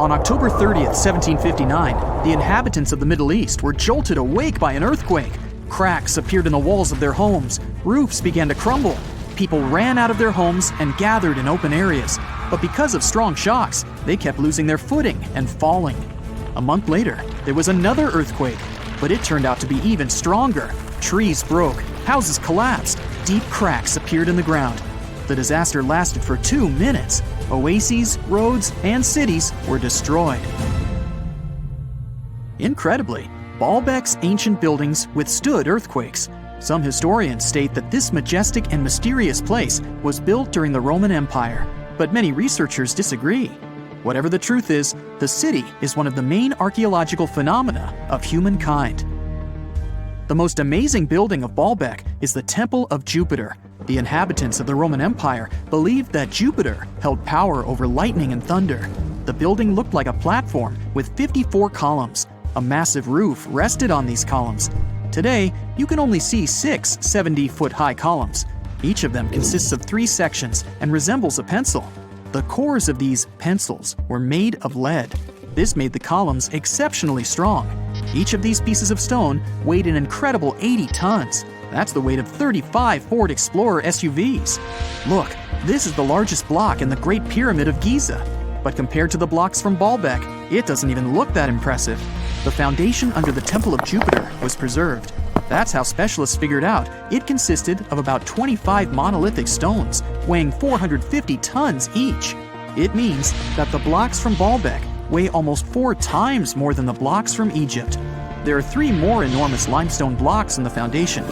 On October 30th, 1759, the inhabitants of the Middle East were jolted awake by an earthquake. Cracks appeared in the walls of their homes, roofs began to crumble. People ran out of their homes and gathered in open areas. But because of strong shocks, they kept losing their footing and falling. A month later, there was another earthquake, but it turned out to be even stronger. Trees broke, houses collapsed, deep cracks appeared in the ground. The disaster lasted for 2 minutes. Oases, roads, and cities were destroyed. Incredibly, Baalbek's ancient buildings withstood earthquakes. Some historians state that this majestic and mysterious place was built during the Roman Empire, but many researchers disagree. Whatever the truth is, the city is one of the main archaeological phenomena of humankind. The most amazing building of Baalbek is the Temple of Jupiter. The inhabitants of the Roman Empire believed that Jupiter held power over lightning and thunder. The building looked like a platform with 54 columns. A massive roof rested on these columns. Today, you can only see 6 70-foot-high columns. Each of them consists of 3 sections and resembles a pencil. The cores of these pencils were made of lead. This made the columns exceptionally strong. Each of these pieces of stone weighed an incredible 80 tons. That's the weight of 35 Ford Explorer SUVs. Look, this is the largest block in the Great Pyramid of Giza. But compared to the blocks from Baalbek, it doesn't even look that impressive. The foundation under the Temple of Jupiter was preserved. That's how specialists figured out it consisted of about 25 monolithic stones, weighing 450 tons each. It means that the blocks from Baalbek weigh almost 4 times more than the blocks from Egypt. There are 3 more enormous limestone blocks in the foundation.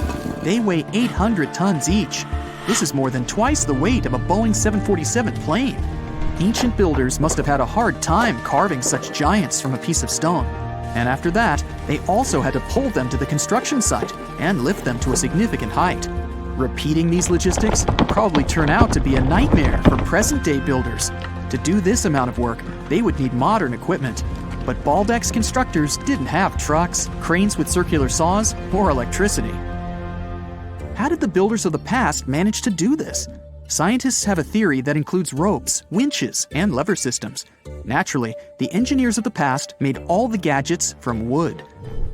They weigh 800 tons each. This is more than twice the weight of a Boeing 747 plane. Ancient builders must have had a hard time carving such giants from a piece of stone. And after that, they also had to pull them to the construction site and lift them to a significant height. Repeating these logistics would probably turn out to be a nightmare for present-day builders. To do this amount of work, they would need modern equipment. But Baalbek's constructors didn't have trucks, cranes with circular saws, or electricity. How did the builders of the past manage to do this? Scientists have a theory that includes ropes, winches, and lever systems. Naturally, the engineers of the past made all the gadgets from wood.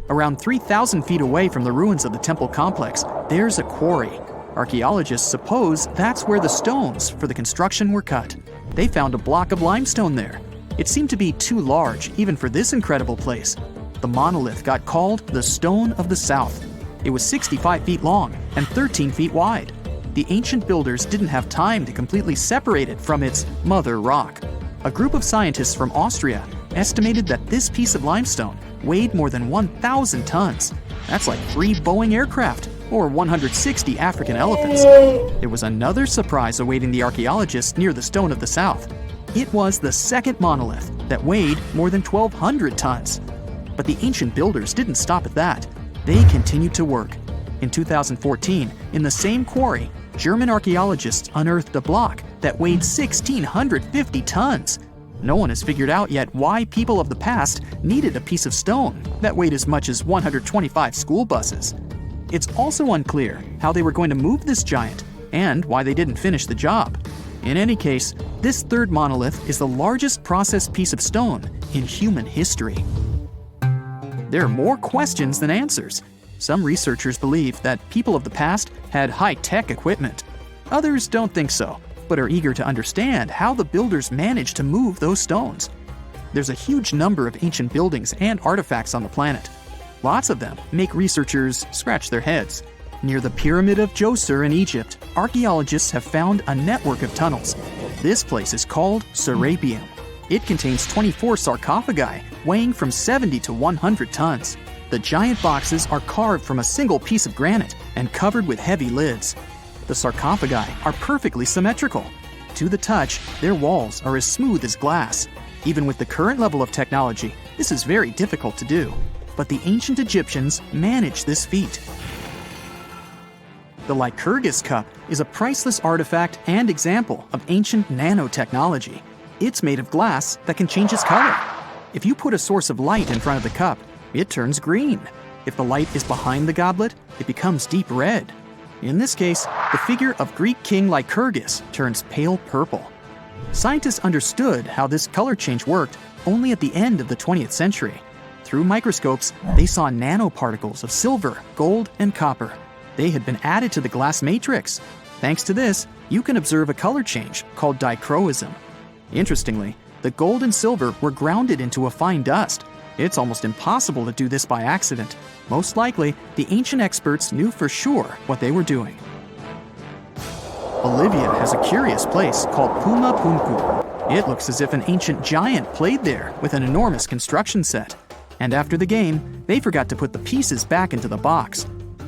Around 3,000 feet away from the ruins of the temple complex, there's a quarry. Archaeologists suppose that's where the stones for the construction were cut. They found a block of limestone there. It seemed to be too large, even for this incredible place. The monolith got called the Stone of the South. It was 65 feet long and 13 feet wide. The ancient builders didn't have time to completely separate it from its mother rock. A group of scientists from Austria estimated that this piece of limestone weighed more than 1,000 tons. That's like 3 Boeing aircraft or 160 African elephants. There was another surprise awaiting the archaeologists near the Stone of the South. It was the second monolith that weighed more than 1,200 tons. But the ancient builders didn't stop at that. They continued to work. In 2014, in the same quarry, German archaeologists unearthed a block that weighed 1,650 tons. No one has figured out yet why people of the past needed a piece of stone that weighed as much as 125 school buses. It's also unclear how they were going to move this giant and why they didn't finish the job. In any case, this third monolith is the largest processed piece of stone in human history. There are more questions than answers. Some researchers believe that people of the past had high-tech equipment. Others don't think so, but are eager to understand how the builders managed to move those stones. There's a huge number of ancient buildings and artifacts on the planet. Lots of them make researchers scratch their heads. Near the Pyramid of Djoser in Egypt, archaeologists have found a network of tunnels. This place is called Serapeum. It contains 24 sarcophagi weighing from 70 to 100 tons. The giant boxes are carved from a single piece of granite and covered with heavy lids. The sarcophagi are perfectly symmetrical. To the touch, their walls are as smooth as glass. Even with the current level of technology, this is very difficult to do. But the ancient Egyptians managed this feat. The Lycurgus cup is a priceless artifact and example of ancient nanotechnology. It's made of glass that can change its color. If you put a source of light in front of the cup, it turns green. If the light is behind the goblet, it becomes deep red. In this case, the figure of Greek king Lycurgus turns pale purple. Scientists understood how this color change worked only at the end of the 20th century. Through microscopes, they saw nanoparticles of silver, gold, and copper. They had been added to the glass matrix. Thanks to this, you can observe a color change called dichroism. Interestingly, the gold and silver were grounded into a fine dust. It's almost impossible to do this by accident. Most likely, the ancient experts knew for sure what they were doing. Bolivia has a curious place called Puma Punku. It looks as if an ancient giant played there with an enormous construction set. And after the game, they forgot to put the pieces back into the box.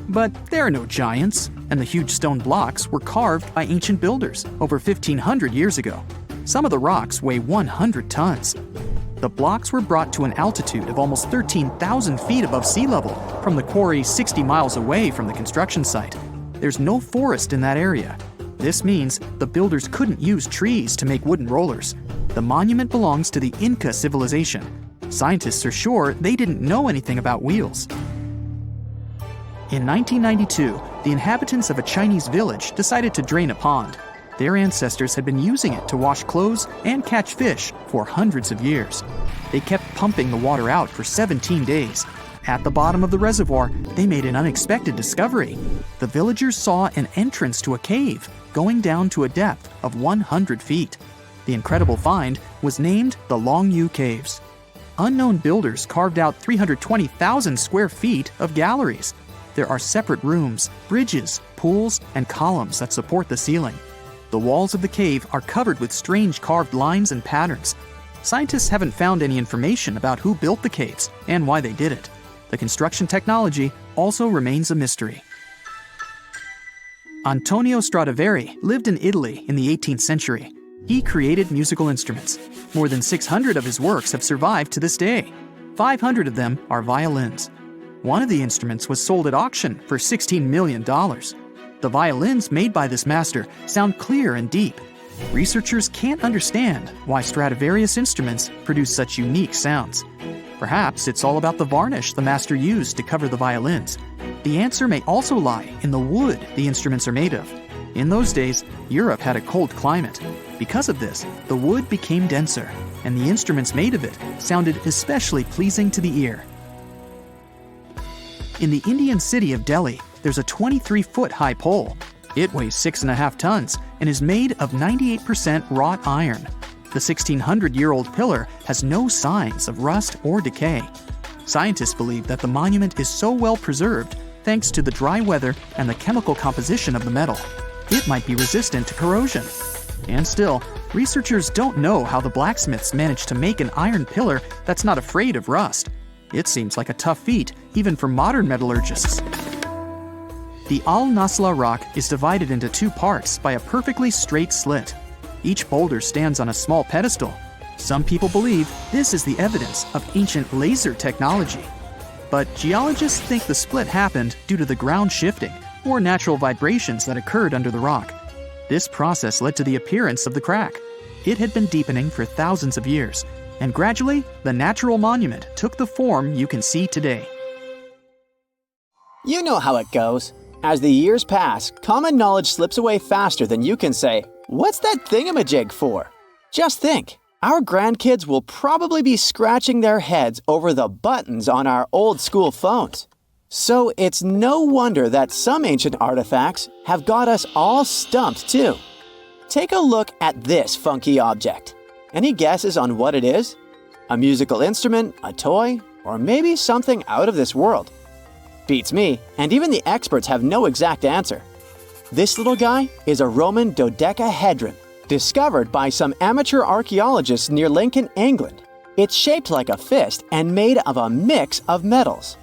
But there are no giants, and the huge stone blocks were carved by ancient builders over 1,500 years ago. Some of the rocks weigh 100 tons. The blocks were brought to an altitude of almost 13,000 feet above sea level from the quarry 60 miles away from the construction site. There's no forest in that area. This means the builders couldn't use trees to make wooden rollers. The monument belongs to the Inca civilization. Scientists are sure they didn't know anything about wheels. In 1992, the inhabitants of a Chinese village decided to drain a pond. Their ancestors had been using it to wash clothes and catch fish for hundreds of years. They kept pumping the water out for 17 days. At the bottom of the reservoir, they made an unexpected discovery. The villagers saw an entrance to a cave going down to a depth of 100 feet. The incredible find was named the Longyu Caves. Unknown builders carved out 320,000 square feet of galleries. There are separate rooms, bridges, pools, and columns that support the ceiling. The walls of the cave are covered with strange carved lines and patterns. Scientists haven't found any information about who built the caves and why they did it. The construction technology also remains a mystery. Antonio Stradivari lived in Italy in the 18th century. He created musical instruments. More than 600 of his works have survived to this day. 500 of them are violins. One of the instruments was sold at auction for $16 million. The violins made by this master sound clear and deep. Researchers can't understand why Stradivarius instruments produce such unique sounds. Perhaps it's all about the varnish the master used to cover the violins. The answer may also lie in the wood the instruments are made of. In those days, Europe had a cold climate. Because of this, the wood became denser, and the instruments made of it sounded especially pleasing to the ear. In the Indian city of Delhi, there's a 23-foot-high pole. It weighs 6.5 tons and is made of 98% wrought iron. The 1,600-year-old pillar has no signs of rust or decay. Scientists believe that the monument is so well preserved thanks to the dry weather and the chemical composition of the metal. It might be resistant to corrosion. And still, researchers don't know how the blacksmiths managed to make an iron pillar that's not afraid of rust. It seems like a tough feat, even for modern metallurgists. The Al-Nasla rock is divided into two parts by a perfectly straight slit. Each boulder stands on a small pedestal. Some people believe this is the evidence of ancient laser technology. But geologists think the split happened due to the ground shifting or natural vibrations that occurred under the rock. This process led to the appearance of the crack. It had been deepening for thousands of years, and gradually, the natural monument took the form you can see today. You know how it goes. As the years pass, common knowledge slips away faster than you can say, "What's that thingamajig for?" Just think, our grandkids will probably be scratching their heads over the buttons on our old school phones. So it's no wonder that some ancient artifacts have got us all stumped too. Take a look at this funky object. Any guesses on what it is? A musical instrument, a toy, or maybe something out of this world? Beats me, and even the experts have no exact answer. This little guy is a Roman dodecahedron, discovered by some amateur archaeologists near Lincoln, England. It's shaped like a fist and made of a mix of metals.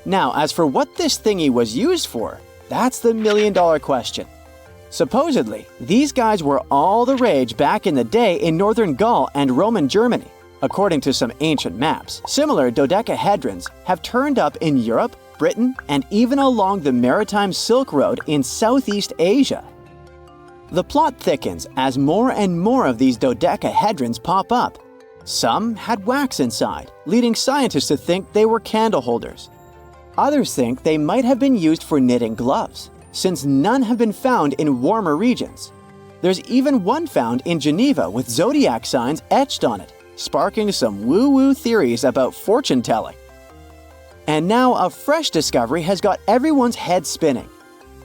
Now, as for what this thingy was used for, that's the million-dollar question. Supposedly, these guys were all the rage back in the day in northern Gaul and Roman Germany. According to some ancient maps, similar dodecahedrons have turned up in Europe, Britain, and even along the maritime Silk Road in Southeast Asia. The plot thickens as more and more of these dodecahedrons pop up. Some had wax inside, leading scientists to think they were candle holders. Others think they might have been used for knitting gloves, since none have been found in warmer regions. There's even one found in Geneva with zodiac signs etched on it. sparking some woo-woo theories about fortune-telling. And now a fresh discovery has got everyone's head spinning.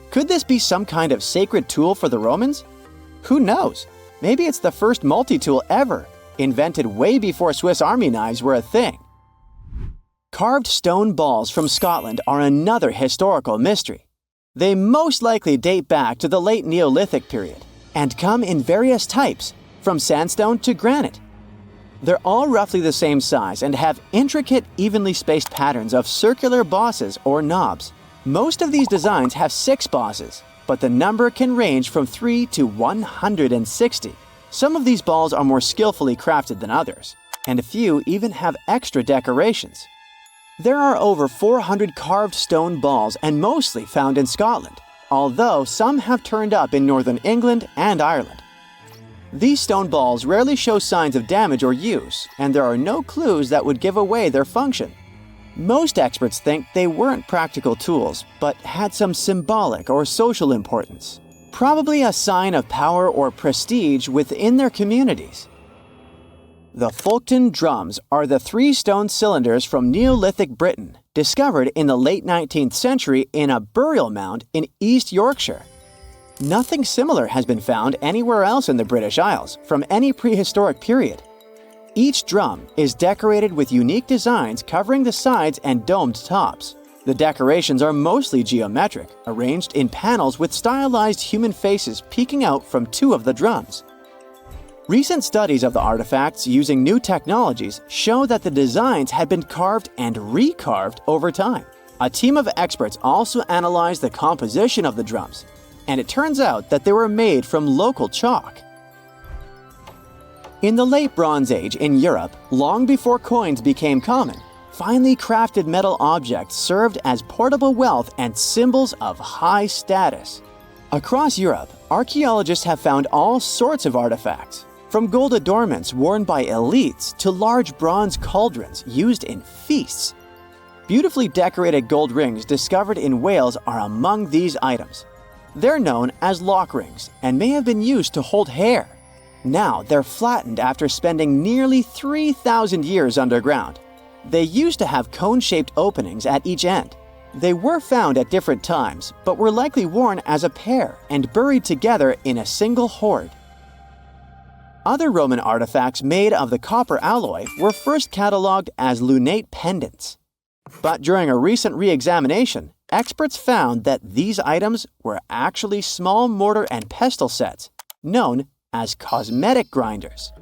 Could this be some kind of sacred tool for the Romans? Who knows? Maybe it's the first multi-tool ever, invented way before Swiss Army knives were a thing. Carved stone balls from Scotland are another historical mystery. They most likely date back to the late Neolithic period and come in various types, from sandstone to granite. They're all roughly the same size and have intricate, evenly spaced patterns of circular bosses or knobs. Most of these designs have 6 bosses, but the number can range from 3 to 160. Some of these balls are more skillfully crafted than others, and a few even have extra decorations. There are over 400 carved stone balls and mostly found in Scotland, although some have turned up in northern England and Ireland. These stone balls rarely show signs of damage or use, and there are no clues that would give away their function. Most experts think they weren't practical tools, but had some symbolic or social importance, probably a sign of power or prestige within their communities. The Folkton drums are the 3 stone cylinders from Neolithic Britain, discovered in the late 19th century in a burial mound in East Yorkshire. Nothing similar has been found anywhere else in the British Isles from any prehistoric period. Each drum is decorated with unique designs covering the sides and domed tops. The decorations are mostly geometric, arranged in panels with stylized human faces peeking out from 2 of the drums. Recent studies of the artifacts using new technologies show that the designs had been carved and recarved over time. A team of experts also analyzed the composition of the drums, and it turns out that they were made from local chalk. In the late Bronze Age in Europe, long before coins became common, finely crafted metal objects served as portable wealth and symbols of high status. Across Europe, archaeologists have found all sorts of artifacts, from gold adornments worn by elites to large bronze cauldrons used in feasts. Beautifully decorated gold rings discovered in Wales are among these items. They're known as lock rings and may have been used to hold hair. Now they're flattened after spending nearly 3,000 years underground. They used to have cone-shaped openings at each end. They were found at different times, but were likely worn as a pair and buried together in a single hoard. Other Roman artifacts made of the copper alloy were first catalogued as lunate pendants. But during a recent re-examination, experts found that these items were actually small mortar and pestle sets, known as cosmetic grinders.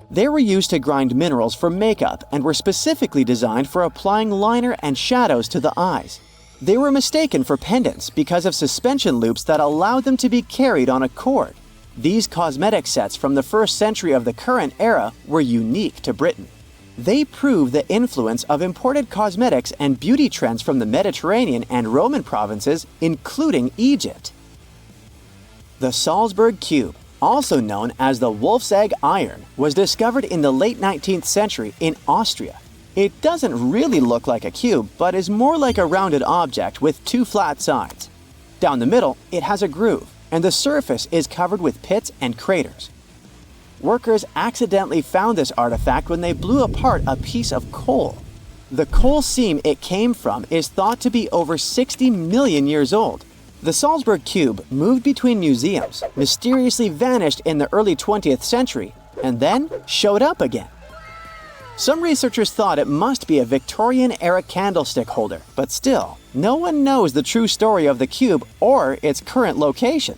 They were used to grind minerals for makeup and were specifically designed for applying liner and shadows to the eyes. They were mistaken for pendants because of suspension loops that allowed them to be carried on a cord. These cosmetic sets from the 1st century of the current era were unique to Britain. They prove the influence of imported cosmetics and beauty trends from the Mediterranean and Roman provinces, including Egypt. The Salzburg Cube, also known as the Wolf's Egg Iron, was discovered in the late 19th century in Austria. It doesn't really look like a cube, but is more like a rounded object with 2 flat sides. Down the middle, it has a groove, and the surface is covered with pits and craters. Workers accidentally found this artifact when they blew apart a piece of coal. The coal seam it came from is thought to be over 60 million years old. The Salzburg Cube moved between museums, mysteriously vanished in the early 20th century, and then showed up again. Some researchers thought it must be a Victorian-era candlestick holder, but still, no one knows the true story of the cube or its current location.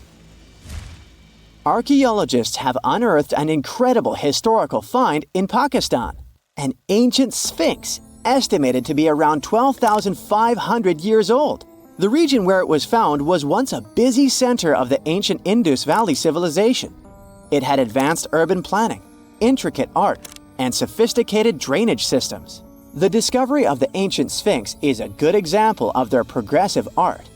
Archaeologists have unearthed an incredible historical find in Pakistan, an ancient sphinx estimated to be around 12,500 years old. The region where it was found was once a busy center of the ancient Indus Valley civilization. It had advanced urban planning, intricate art, and sophisticated drainage systems. The discovery of the ancient Sphinx is a good example of their progressive art.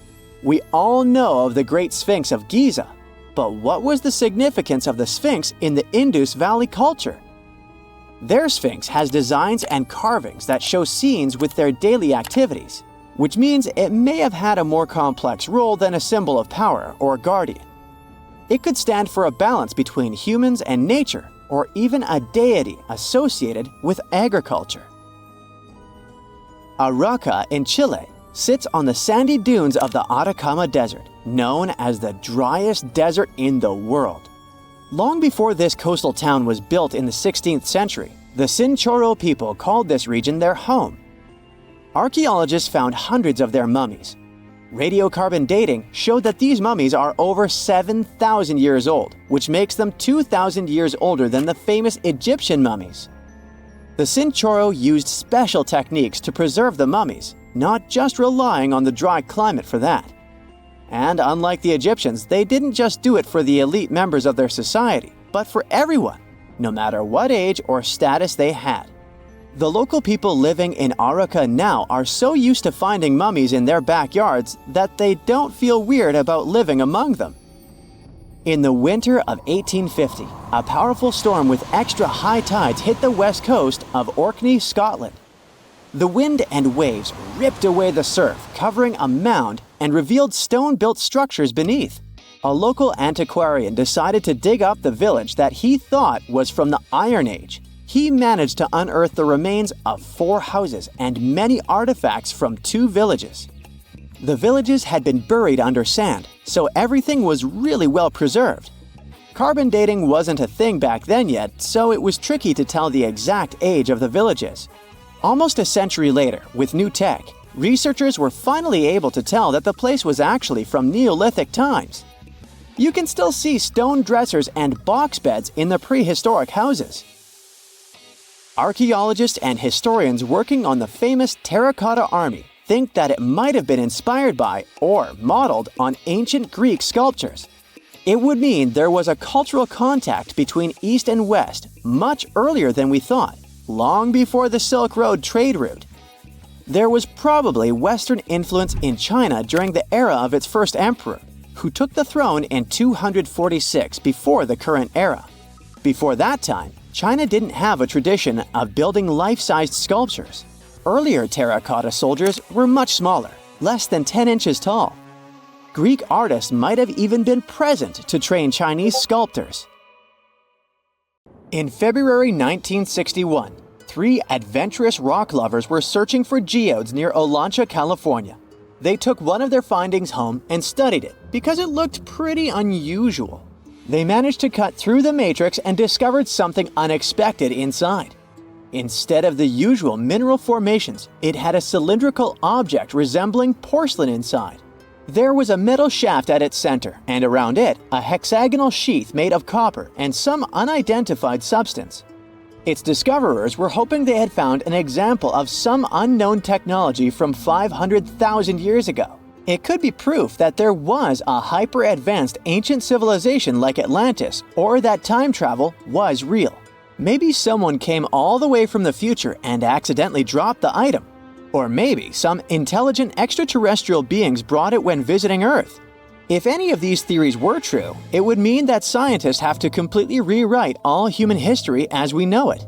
We all know of the Great Sphinx of Giza, but what was the significance of the Sphinx in the Indus Valley culture? Their Sphinx has designs and carvings that show scenes with their daily activities, which means it may have had a more complex role than a symbol of power or guardian. It could stand for a balance between humans and nature, or even a deity associated with agriculture. Arauca in Chile sits on the sandy dunes of the Atacama Desert, known as the driest desert in the world. Long before this coastal town was built in the 16th century, the Chinchorro people called this region their home. Archaeologists found hundreds of their mummies. Radiocarbon dating showed that these mummies are over 7,000 years old, which makes them 2,000 years older than the famous Egyptian mummies. The Chinchorro used special techniques to preserve the mummies, not just relying on the dry climate for that. And unlike the Egyptians, they didn't just do it for the elite members of their society, but for everyone, no matter what age or status they had. The local people living in Arauca now are so used to finding mummies in their backyards that they don't feel weird about living among them. In the winter of 1850, a powerful storm with extra high tides hit the west coast of Orkney, Scotland. The wind and waves ripped away the surf, covering a mound, and revealed stone-built structures beneath. A local antiquarian decided to dig up the village that he thought was from the Iron Age. He managed to unearth the remains of 4 houses and many artifacts from 2 villages. The villages had been buried under sand, so everything was really well preserved. Carbon dating wasn't a thing back then yet, so it was tricky to tell the exact age of the villages. Almost a century later, with new tech, researchers were finally able to tell that the place was actually from Neolithic times. You can still see stone dressers and box beds in the prehistoric houses. Archaeologists and historians working on the famous terracotta army think that it might have been inspired by or modeled on ancient Greek sculptures. It would mean there was a cultural contact between East and West much earlier than we thought, long before the Silk Road trade route. There was probably Western influence in China during the era of its first emperor, who took the throne in 246 before the current era. Before that time, China didn't have a tradition of building life-sized sculptures. Earlier terracotta soldiers were much smaller, less than 10 inches tall. Greek artists might have even been present to train Chinese sculptors. In February 1961, 3 adventurous rock lovers were searching for geodes near Olancha, California. They took one of their findings home and studied it because it looked pretty unusual. They managed to cut through the matrix and discovered something unexpected inside. Instead of the usual mineral formations, it had a cylindrical object resembling porcelain inside. There was a metal shaft at its center, and around it, a hexagonal sheath made of copper and some unidentified substance. Its discoverers were hoping they had found an example of some unknown technology from 500,000 years ago. It could be proof that there was a hyper-advanced ancient civilization like Atlantis, or that time travel was real. Maybe someone came all the way from the future and accidentally dropped the item. Or maybe some intelligent extraterrestrial beings brought it when visiting Earth. If any of these theories were true, it would mean that scientists have to completely rewrite all human history as we know it.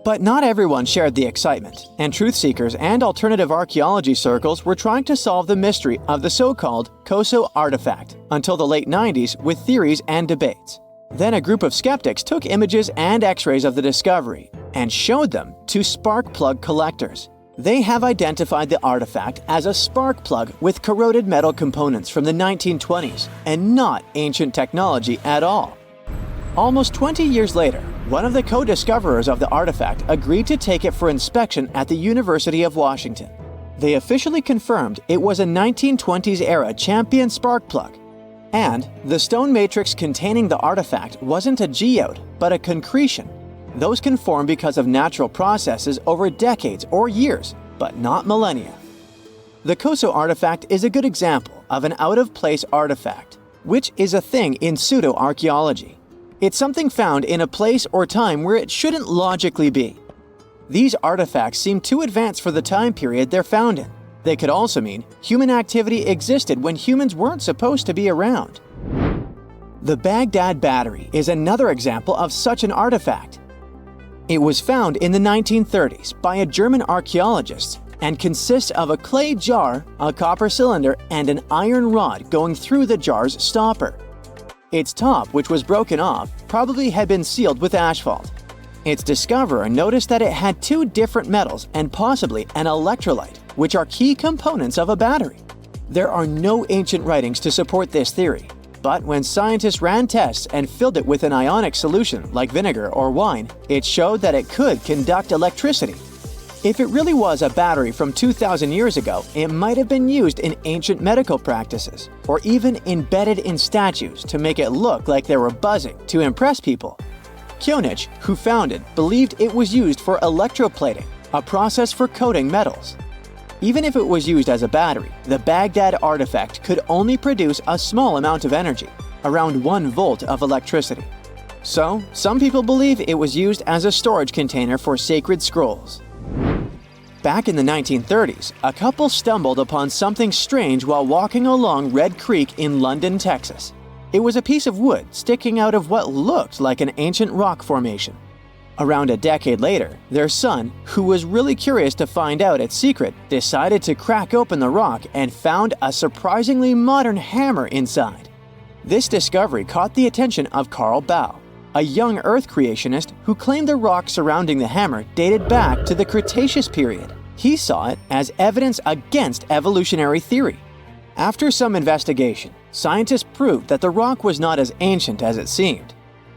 But not everyone shared the excitement, and truth seekers and alternative archaeology circles were trying to solve the mystery of the so-called Koso artifact until the late 90s with theories and debates. Then a group of skeptics took images and x-rays of the discovery and showed them to spark plug collectors. They have identified the artifact as a spark plug with corroded metal components from the 1920s and not ancient technology at all. Almost 20 years later, one of the co-discoverers of the artifact agreed to take it for inspection at the University of Washington. They officially confirmed it was a 1920s-era Champion spark plug. And the stone matrix containing the artifact wasn't a geode, but a concretion. Those can form because of natural processes over decades or years, but not millennia. The Koso artifact is a good example of an out-of-place artifact, which is a thing in pseudo-archaeology. It's something found in a place or time where it shouldn't logically be. These artifacts seem too advanced for the time period they're found in. They could also mean human activity existed when humans weren't supposed to be around. The Baghdad Battery is another example of such an artifact. It was found in the 1930s by a German archaeologist and consists of a clay jar, a copper cylinder, and an iron rod going through the jar's stopper. Its top, which was broken off, probably had been sealed with asphalt. Its discoverer noticed that it had two different metals and possibly an electrolyte, which are key components of a battery. There are no ancient writings to support this theory, but when scientists ran tests and filled it with an ionic solution like vinegar or wine, it showed that it could conduct electricity. If it really was a battery from 2,000 years ago, it might have been used in ancient medical practices, or even embedded in statues to make it look like they were buzzing to impress people. Kionich, who found it, believed it was used for electroplating, a process for coating metals. Even if it was used as a battery, the Baghdad artifact could only produce a small amount of energy, around 1 volt of electricity. So, some people believe it was used as a storage container for sacred scrolls. Back in the 1930s, a couple stumbled upon something strange while walking along Red Creek in London, Texas. It was a piece of wood sticking out of what looked like an ancient rock formation. Around a decade later, their son, who was really curious to find out its secret, decided to crack open the rock and found a surprisingly modern hammer inside. This discovery caught the attention of Carl Baalbek, a young Earth creationist who claimed the rock surrounding the hammer dated back to the Cretaceous period. He saw it as evidence against evolutionary theory. After some investigation, scientists proved that the rock was not as ancient as it seemed.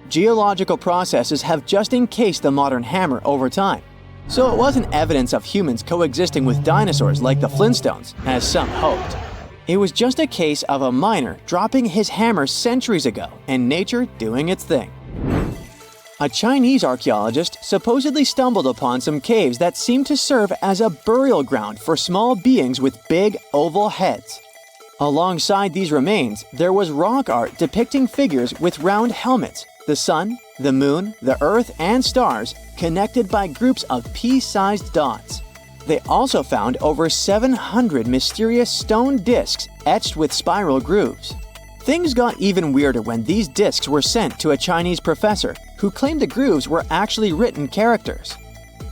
Geological processes have just encased the modern hammer over time, so it wasn't evidence of humans coexisting with dinosaurs like the Flintstones, as some hoped. It was just a case of a miner dropping his hammer centuries ago and nature doing its thing. A Chinese archaeologist supposedly stumbled upon some caves that seemed to serve as a burial ground for small beings with big, oval heads. Alongside these remains, there was rock art depicting figures with round helmets, the sun, the moon, the earth, and stars connected by groups of pea-sized dots. They also found over 700 mysterious stone discs etched with spiral grooves. Things got even weirder when these discs were sent to a Chinese professor who claimed the grooves were actually written characters.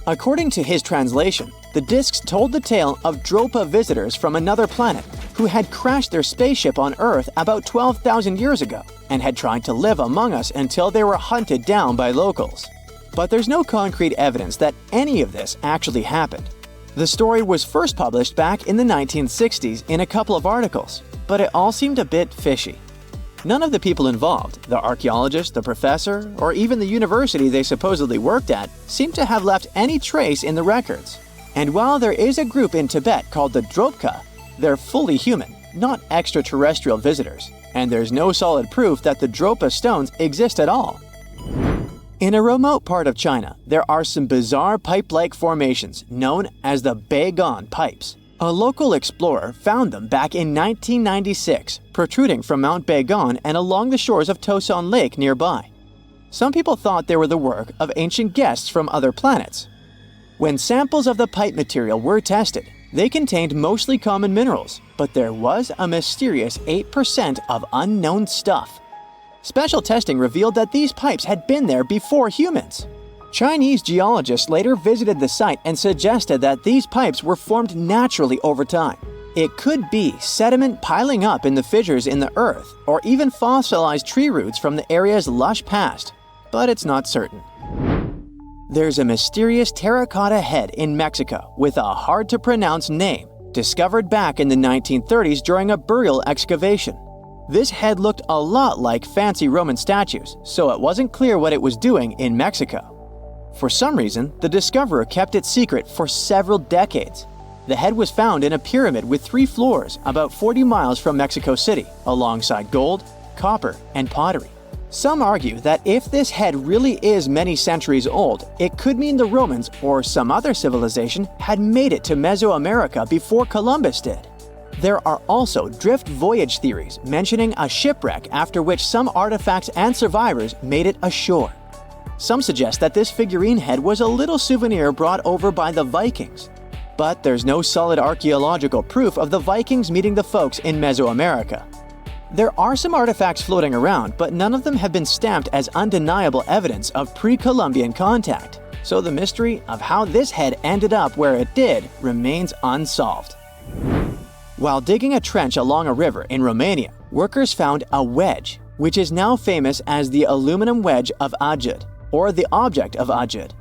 According to his translation, the discs told the tale of Dropa visitors from another planet who had crashed their spaceship on Earth about 12,000 years ago and had tried to live among us until they were hunted down by locals. But there's no concrete evidence that any of this actually happened. The story was first published back in the 1960s in a couple of articles, but it all seemed a bit fishy. None of the people involved, the archaeologist, the professor, or even the university they supposedly worked at, seemed to have left any trace in the records. And while there is a group in Tibet called the Dropka, they're fully human, not extraterrestrial visitors, and there's no solid proof that the Dropa stones exist at all. In a remote part of China, there are some bizarre pipe-like formations known as the Beigan pipes. A local explorer found them back in 1996, protruding from Mount Beigan and along the shores of Tosan Lake nearby. Some people thought they were the work of ancient guests from other planets. When samples of the pipe material were tested, they contained mostly common minerals, but there was a mysterious 8% of unknown stuff. Special testing revealed that these pipes had been there before humans. Chinese geologists later visited the site and suggested that these pipes were formed naturally over time. It could be sediment piling up in the fissures in the earth, or even fossilized tree roots from the area's lush past, but it's not certain. There's a mysterious terracotta head in Mexico with a hard-to-pronounce name, discovered back in the 1930s during a burial excavation. This head looked a lot like fancy Roman statues, so it wasn't clear what it was doing in Mexico. For some reason, the discoverer kept it secret for several decades. The head was found in a pyramid with 3 floors about 40 miles from Mexico City, alongside gold, copper, and pottery. Some argue that if this head really is many centuries old, it could mean the Romans or some other civilization had made it to Mesoamerica before Columbus did. There are also drift voyage theories mentioning a shipwreck after which some artifacts and survivors made it ashore. Some suggest that this figurine head was a little souvenir brought over by the Vikings. But there's no solid archaeological proof of the Vikings meeting the folks in Mesoamerica. There are some artifacts floating around, but none of them have been stamped as undeniable evidence of pre-Columbian contact. So the mystery of how this head ended up where it did remains unsolved. While digging a trench along a river in Romania, workers found a wedge, which is now famous as the aluminum wedge of Ajud, or the object of Ajud.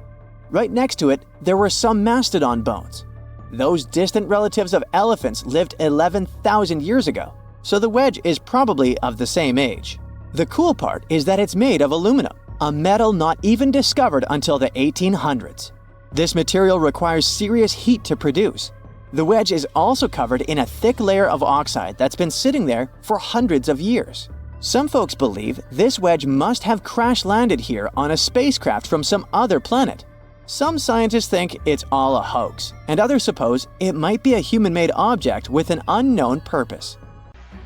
Right next to it, there were some mastodon bones. Those distant relatives of elephants lived 11,000 years ago, so the wedge is probably of the same age. The cool part is that it's made of aluminum, a metal not even discovered until the 1800s. This material requires serious heat to produce. The wedge is also covered in a thick layer of oxide that's been sitting there for hundreds of years. Some folks believe this wedge must have crash-landed here on a spacecraft from some other planet. Some scientists think it's all a hoax, and others suppose it might be a human-made object with an unknown purpose.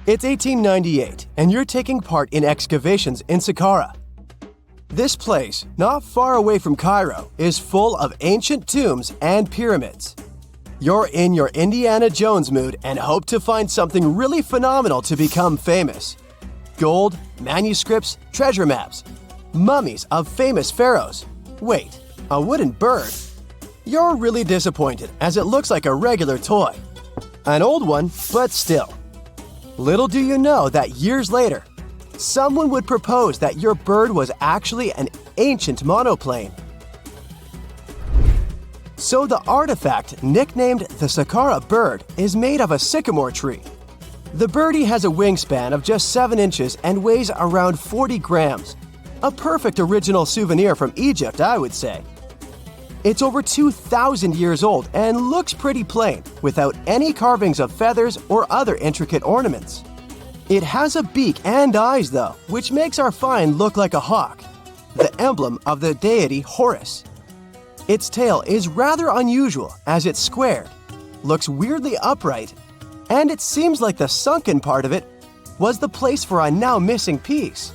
It's 1898, and you're taking part in excavations in Saqqara. This place, not far away from Cairo, is full of ancient tombs and pyramids. You're in your Indiana Jones mood and hope to find something really phenomenal to become famous. Gold, manuscripts, treasure maps, mummies of famous pharaohs. Wait, a wooden bird? You're really disappointed as it looks like a regular toy. An old one, but still. Little do you know that years later, someone would propose that your bird was actually an ancient monoplane. So the artifact, nicknamed the Saqqara bird, is made of a sycamore tree. The birdie has a wingspan of just 7 inches and weighs around 40 grams. A perfect original souvenir from Egypt, I would say. It's over 2,000 years old and looks pretty plain, without any carvings of feathers or other intricate ornaments. It has a beak and eyes though, which makes our find look like a hawk, the emblem of the deity Horus. Its tail is rather unusual as it's squared, looks weirdly upright, and it seems like the sunken part of it was the place for a now missing piece.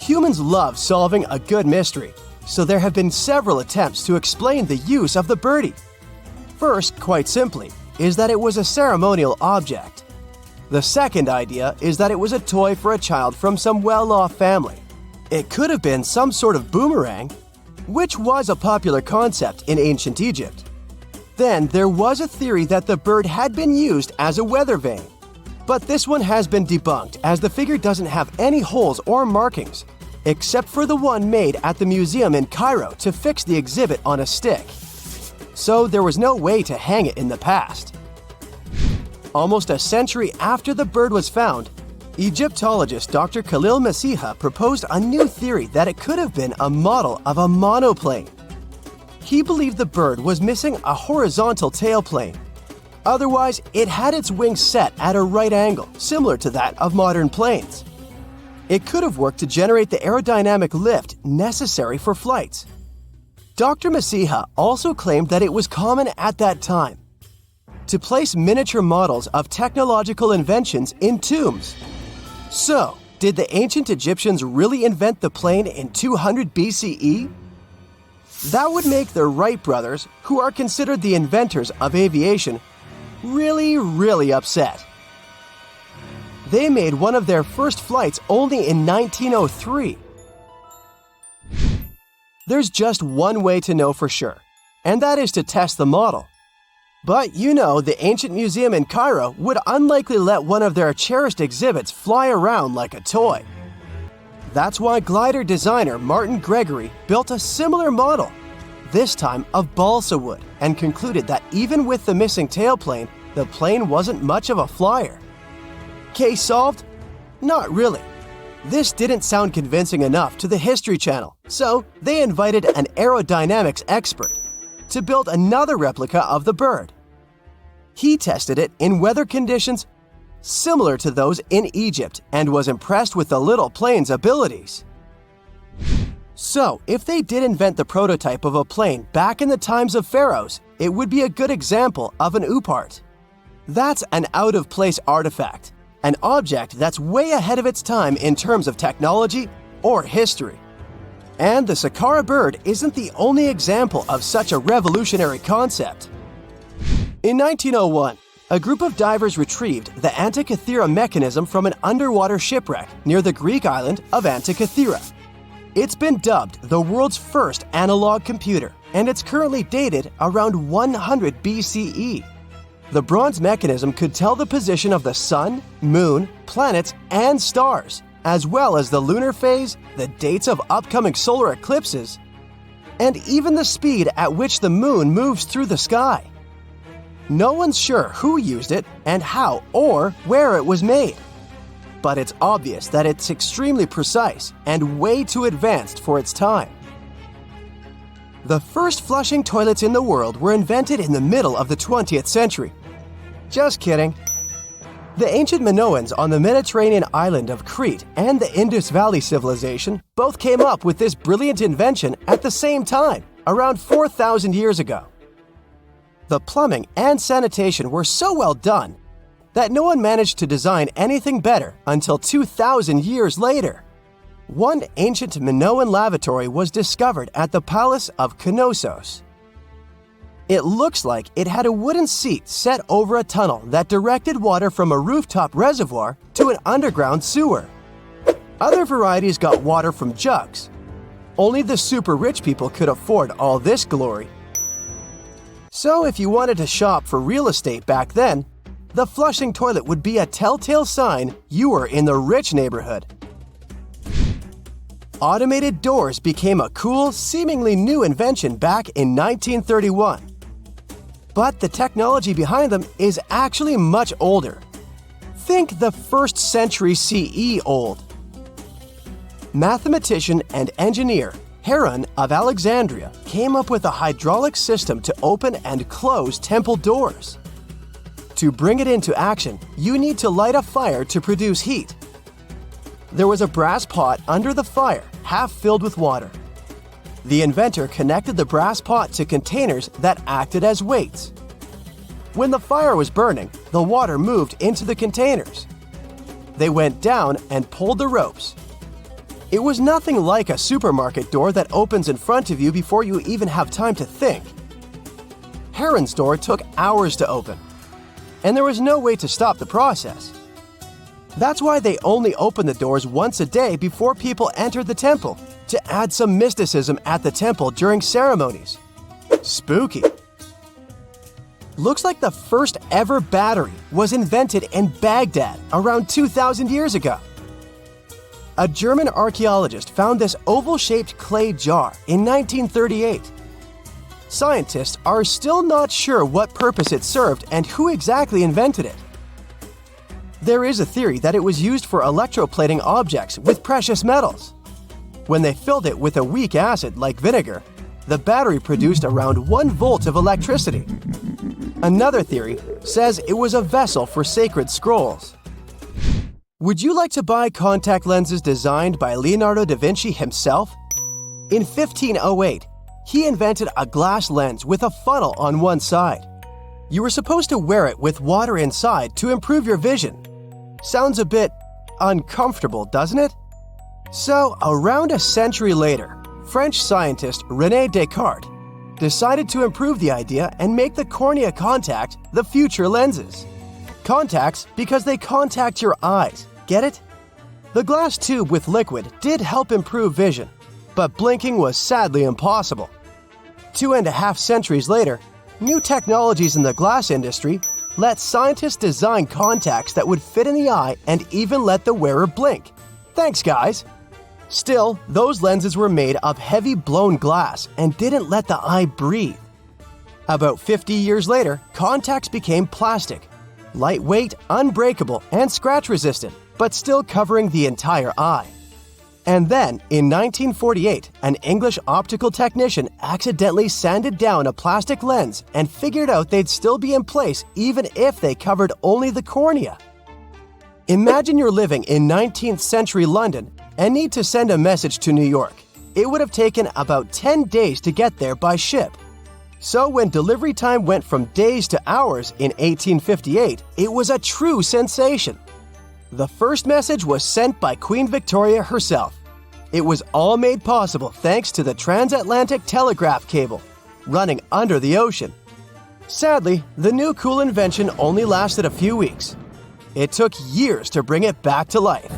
Humans love solving a good mystery, so there have been several attempts to explain the use of the birdie. First, quite simply, is that it was a ceremonial object. The second idea is that it was a toy for a child from some well-off family. It could have been some sort of boomerang, which was a popular concept in ancient Egypt. Then there was a theory that the bird had been used as a weather vane. But this one has been debunked as the figure doesn't have any holes or markings, except for the one made at the museum in Cairo to fix the exhibit on a stick. So there was no way to hang it in the past. Almost a century after the bird was found, Egyptologist Dr. Khalil Masiha proposed a new theory that it could have been a model of a monoplane. He believed the bird was missing a horizontal tailplane. Otherwise, it had its wings set at a right angle, similar to that of modern planes. It could have worked to generate the aerodynamic lift necessary for flights. Dr. Masiha also claimed that it was common at that time to place miniature models of technological inventions in tombs. So, did the ancient Egyptians really invent the plane in 200 BCE? That would make the Wright brothers, who are considered the inventors of aviation, really upset. They made one of their first flights only in 1903. There's just one way to know for sure, and that is to test the model. But you know, the ancient museum in Cairo would unlikely let one of their cherished exhibits fly around like a toy. That's why glider designer Martin Gregory built a similar model, this time of balsa wood, and concluded that even with the missing tailplane, the plane wasn't much of a flyer. Case solved? Not really. This didn't sound convincing enough to the History Channel, so they invited an aerodynamics expert to build another replica of the bird. He tested it in weather conditions similar to those in Egypt and was impressed with the little plane's abilities. So, if they did invent the prototype of a plane back in the times of pharaohs, it would be a good example of an oupart. That's an out-of-place artifact, an object that's way ahead of its time in terms of technology or history. And the Saqqara bird isn't the only example of such a revolutionary concept. In 1901, a group of divers retrieved the Antikythera mechanism from an underwater shipwreck near the Greek island of Antikythera. It's been dubbed the world's first analog computer, and it's currently dated around 100 BCE. The bronze mechanism could tell the position of the sun, moon, planets, and stars, as well as the lunar phase, the dates of upcoming solar eclipses, and even the speed at which the moon moves through the sky. No one's sure who used it and how or where it was made. But it's obvious that it's extremely precise and way too advanced for its time. The first flushing toilets in the world were invented in the middle of the 20th century. Just kidding. The ancient Minoans on the Mediterranean island of Crete and the Indus Valley civilization both came up with this brilliant invention at the same time, around 4,000 years ago. The plumbing and sanitation were so well done that no one managed to design anything better until 2,000 years later. One ancient Minoan lavatory was discovered at the Palace of Knossos. It looks like it had a wooden seat set over a tunnel that directed water from a rooftop reservoir to an underground sewer. Other varieties got water from jugs. Only the super rich people could afford all this glory. So if you wanted to shop for real estate back then, the flushing toilet would be a telltale sign you were in the rich neighborhood. Automated doors became a cool, seemingly new invention back in 1931. But the technology behind them is actually much older. Think the 1st century CE old. Mathematician and engineer Heron of Alexandria came up with a hydraulic system to open and close temple doors. To bring it into action, you need to light a fire to produce heat. There was a brass pot under the fire, half filled with water. The inventor connected the brass pot to containers that acted as weights. When the fire was burning, the water moved into the containers. They went down and pulled the ropes. It was nothing like a supermarket door that opens in front of you before you even have time to think. Heron's door took hours to open, and there was no way to stop the process. That's why they only opened the doors once a day before people entered the temple, to add some mysticism at the temple during ceremonies. Spooky. Looks like the first ever battery was invented in Baghdad around 2,000 years ago. A German archaeologist found this oval-shaped clay jar in 1938. Scientists are still not sure what purpose it served and who exactly invented it. There is a theory that it was used for electroplating objects with precious metals. When they filled it with a weak acid like vinegar, the battery produced around 1 volt of electricity. Another theory says it was a vessel for sacred scrolls. Would you like to buy contact lenses designed by Leonardo da Vinci himself? In 1508, he invented a glass lens with a funnel on one side. You were supposed to wear it with water inside to improve your vision. Sounds a bit uncomfortable, doesn't it? So, around a century later, French scientist René Descartes decided to improve the idea and make the cornea contact the future lenses. Contacts because they contact your eyes, get it? The glass tube with liquid did help improve vision, but blinking was sadly impossible. 2.5 centuries later, new technologies in the glass industry let scientists design contacts that would fit in the eye and even let the wearer blink. Thanks, guys! Still, those lenses were made of heavy blown glass and didn't let the eye breathe. About 50 years later, contacts became plastic, lightweight, unbreakable, and scratch-resistant, but still covering the entire eye. And then, in 1948, an English optical technician accidentally sanded down a plastic lens and figured out they'd still be in place even if they covered only the cornea. Imagine you're living in 19th century London and need to send a message to New York. It would have taken about 10 days to get there by ship. So when delivery time went from days to hours in 1858, it was a true sensation. The first message was sent by Queen Victoria herself. It was all made possible thanks to the transatlantic telegraph cable, running under the ocean. Sadly, the new cool invention only lasted a few weeks. It took years to bring it back to life.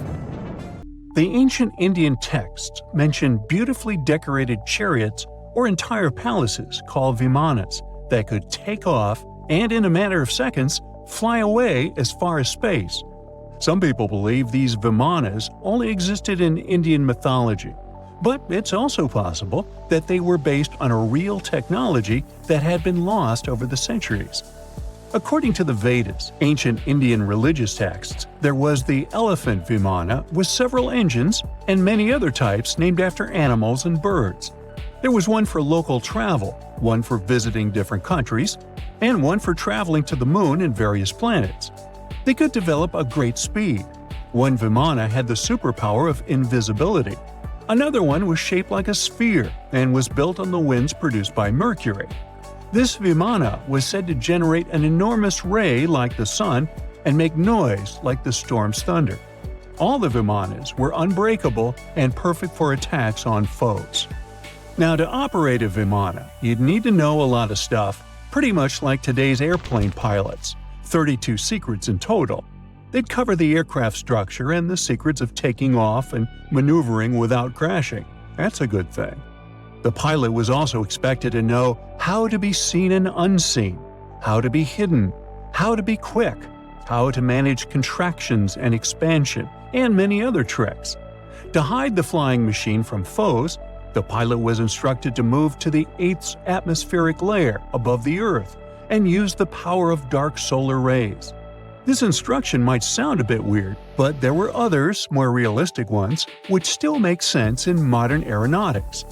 The ancient Indian texts mention beautifully decorated chariots or entire palaces called vimanas that could take off and, in a matter of seconds, fly away as far as space. Some people believe these vimanas only existed in Indian mythology, but it's also possible that they were based on a real technology that had been lost over the centuries. According to the Vedas, ancient Indian religious texts, there was the elephant vimana with several engines and many other types named after animals and birds. There was one for local travel, one for visiting different countries, and one for traveling to the moon and various planets. They could develop a great speed. One vimana had the superpower of invisibility. Another one was shaped like a sphere and was built on the winds produced by Mercury. This vimana was said to generate an enormous ray like the sun and make noise like the storm's thunder. All the vimanas were unbreakable and perfect for attacks on foes. Now, to operate a vimana, you'd need to know a lot of stuff, pretty much like today's airplane pilots. 32 secrets in total. They'd cover the aircraft structure and the secrets of taking off and maneuvering without crashing. That's a good thing. The pilot was also expected to know how to be seen and unseen, how to be hidden, how to be quick, how to manage contractions and expansion, and many other tricks. To hide the flying machine from foes, the pilot was instructed to move to the 8th atmospheric layer above the Earth and use the power of dark solar rays. This instruction might sound a bit weird, but there were others, more realistic ones, which still make sense in modern aeronautics.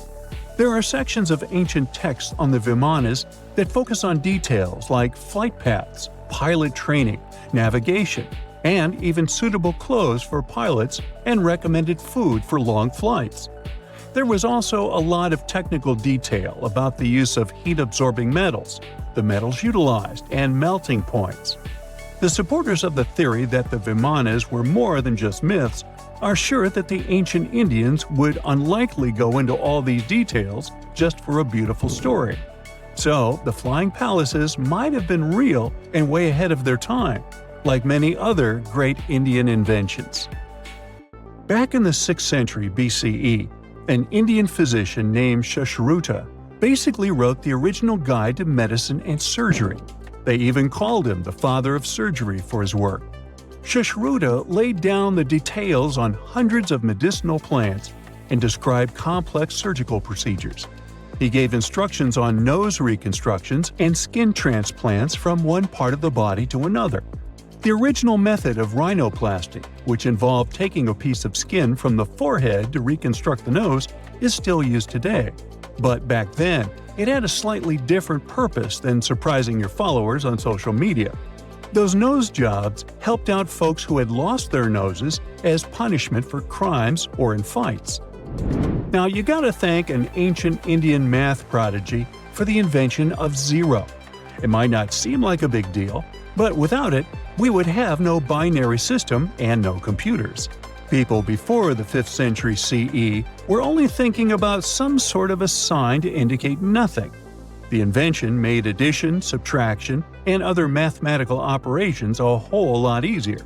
There are sections of ancient texts on the vimanas that focus on details like flight paths, pilot training, navigation, and even suitable clothes for pilots and recommended food for long flights. There was also a lot of technical detail about the use of heat-absorbing metals, the metals utilized, and melting points. The supporters of the theory that the vimanas were more than just myths are sure that the ancient Indians would unlikely go into all these details just for a beautiful story. So, the flying palaces might have been real and way ahead of their time, like many other great Indian inventions. Back in the 6th century BCE, an Indian physician named Sushruta basically wrote the original guide to medicine and surgery. They even called him the father of surgery for his work. Sushruta laid down the details on hundreds of medicinal plants and described complex surgical procedures. He gave instructions on nose reconstructions and skin transplants from one part of the body to another. The original method of rhinoplasty, which involved taking a piece of skin from the forehead to reconstruct the nose, is still used today. But back then, it had a slightly different purpose than surprising your followers on social media. Those nose jobs helped out folks who had lost their noses as punishment for crimes or in fights. Now, you gotta thank an ancient Indian math prodigy for the invention of zero. It might not seem like a big deal, but without it, we would have no binary system and no computers. People before the 5th century CE were only thinking about some sort of a sign to indicate nothing. The invention made addition, subtraction, and other mathematical operations a whole lot easier.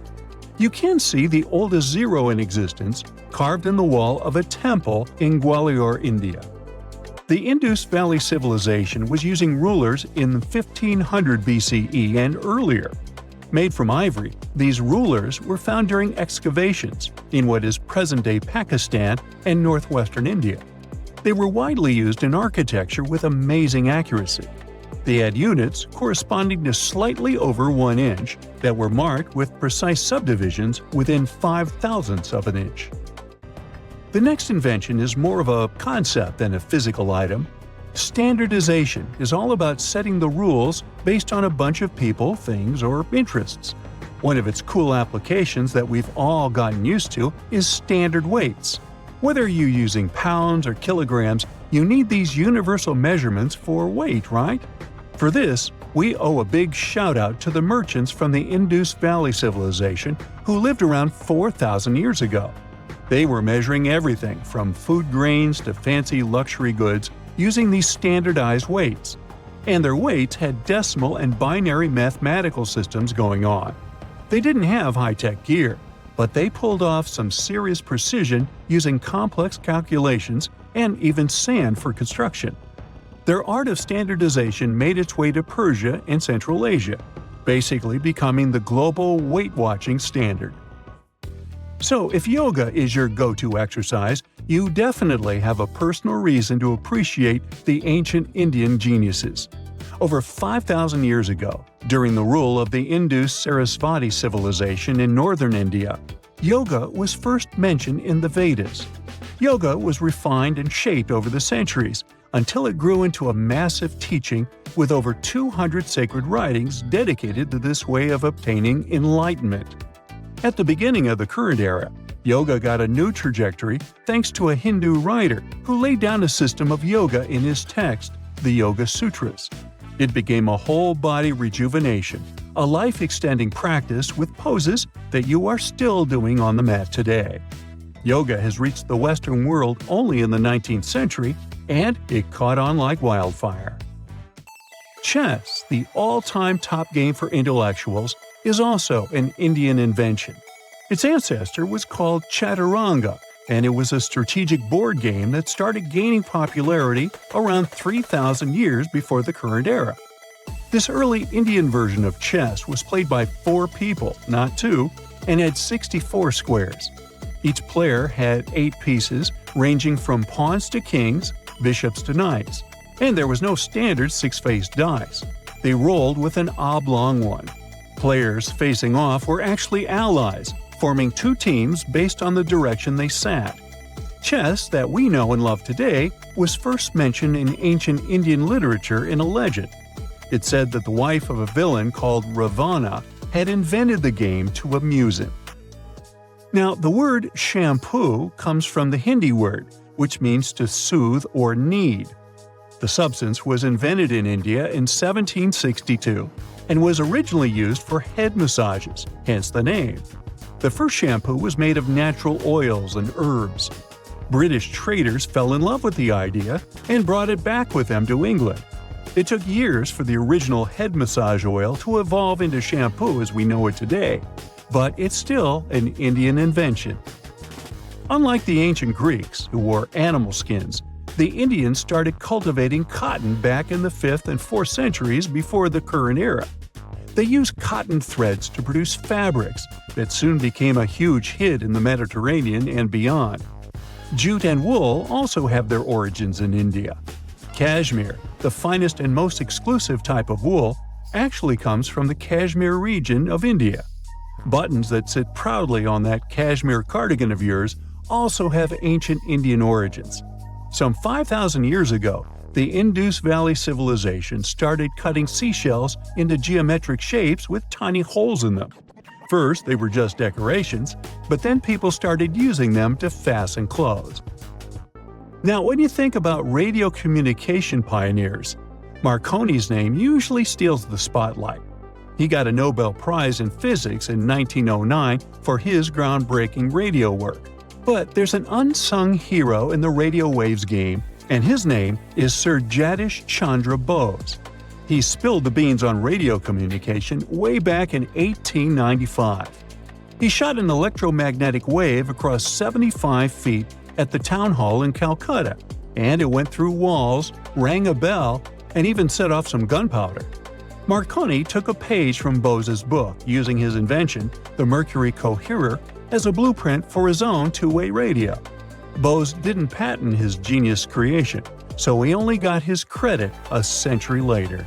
You can see the oldest zero in existence carved in the wall of a temple in Gwalior, India. The Indus Valley Civilization was using rulers in 1500 BCE and earlier. Made from ivory, these rulers were found during excavations in what is present-day Pakistan and northwestern India. They were widely used in architecture with amazing accuracy. They had units corresponding to slightly over 1 inch that were marked with precise subdivisions within 5/1000ths of an inch. The next invention is more of a concept than a physical item. Standardization is all about setting the rules based on a bunch of people, things, or interests. One of its cool applications that we've all gotten used to is standard weights. Whether you're using pounds or kilograms, you need these universal measurements for weight, right? For this, we owe a big shout-out to the merchants from the Indus Valley Civilization who lived around 4,000 years ago. They were measuring everything from food grains to fancy luxury goods using these standardized weights. And their weights had decimal and binary mathematical systems going on. They didn't have high-tech gear, but they pulled off some serious precision using complex calculations and even sand for construction. Their art of standardization made its way to Persia and Central Asia, basically becoming the global weight-watching standard. So if yoga is your go-to exercise, you definitely have a personal reason to appreciate the ancient Indian geniuses. Over 5,000 years ago, during the rule of the Indus-Sarasvati civilization in northern India, yoga was first mentioned in the Vedas. Yoga was refined and shaped over the centuries until it grew into a massive teaching with over 200 sacred writings dedicated to this way of obtaining enlightenment. At the beginning of the current era, yoga got a new trajectory thanks to a Hindu writer who laid down a system of yoga in his text, the Yoga Sutras. It became a whole-body rejuvenation, a life-extending practice with poses that you are still doing on the mat today. Yoga has reached the Western world only in the 19th century, and it caught on like wildfire. Chess, the all-time top game for intellectuals, is also an Indian invention. Its ancestor was called Chaturanga, and it was a strategic board game that started gaining popularity around 3,000 years before the current era. This early Indian version of chess was played by 4 people, not 2, and had 64 squares. Each player had 8 pieces, ranging from pawns to kings, bishops to knights, and there was no standard 6-faced dice. They rolled with an oblong one. Players facing off were actually allies, forming 2 teams based on the direction they sat. Chess, that we know and love today, was first mentioned in ancient Indian literature in a legend. It said that the wife of a villain called Ravana had invented the game to amuse him. Now, the word shampoo comes from the Hindi word, which means to soothe or knead. The substance was invented in India in 1762 and was originally used for head massages, hence the name. The first shampoo was made of natural oils and herbs. British traders fell in love with the idea and brought it back with them to England. It took years for the original head massage oil to evolve into shampoo as we know it today, but it's still an Indian invention. Unlike the ancient Greeks, who wore animal skins, the Indians started cultivating cotton back in the 5th and 4th centuries before the current era. They used cotton threads to produce fabrics that soon became a huge hit in the Mediterranean and beyond. Jute and wool also have their origins in India. Cashmere, the finest and most exclusive type of wool, actually comes from the Kashmir region of India. Buttons that sit proudly on that cashmere cardigan of yours also have ancient Indian origins. Some 5,000 years ago, the Indus Valley civilization started cutting seashells into geometric shapes with tiny holes in them. First, they were just decorations, but then people started using them to fasten clothes. Now, when you think about radio communication pioneers, Marconi's name usually steals the spotlight. He got a Nobel Prize in Physics in 1909 for his groundbreaking radio work. But there's an unsung hero in the radio waves game, and his name is Sir Jagdish Chandra Bose. He spilled the beans on radio communication way back in 1895. He shot an electromagnetic wave across 75 feet at the town hall in Calcutta, and it went through walls, rang a bell, and even set off some gunpowder. Marconi took a page from Bose's book, using his invention, the Mercury Coherer, as a blueprint for his own two-way radio. Bose didn't patent his genius creation, so he only got his credit a century later.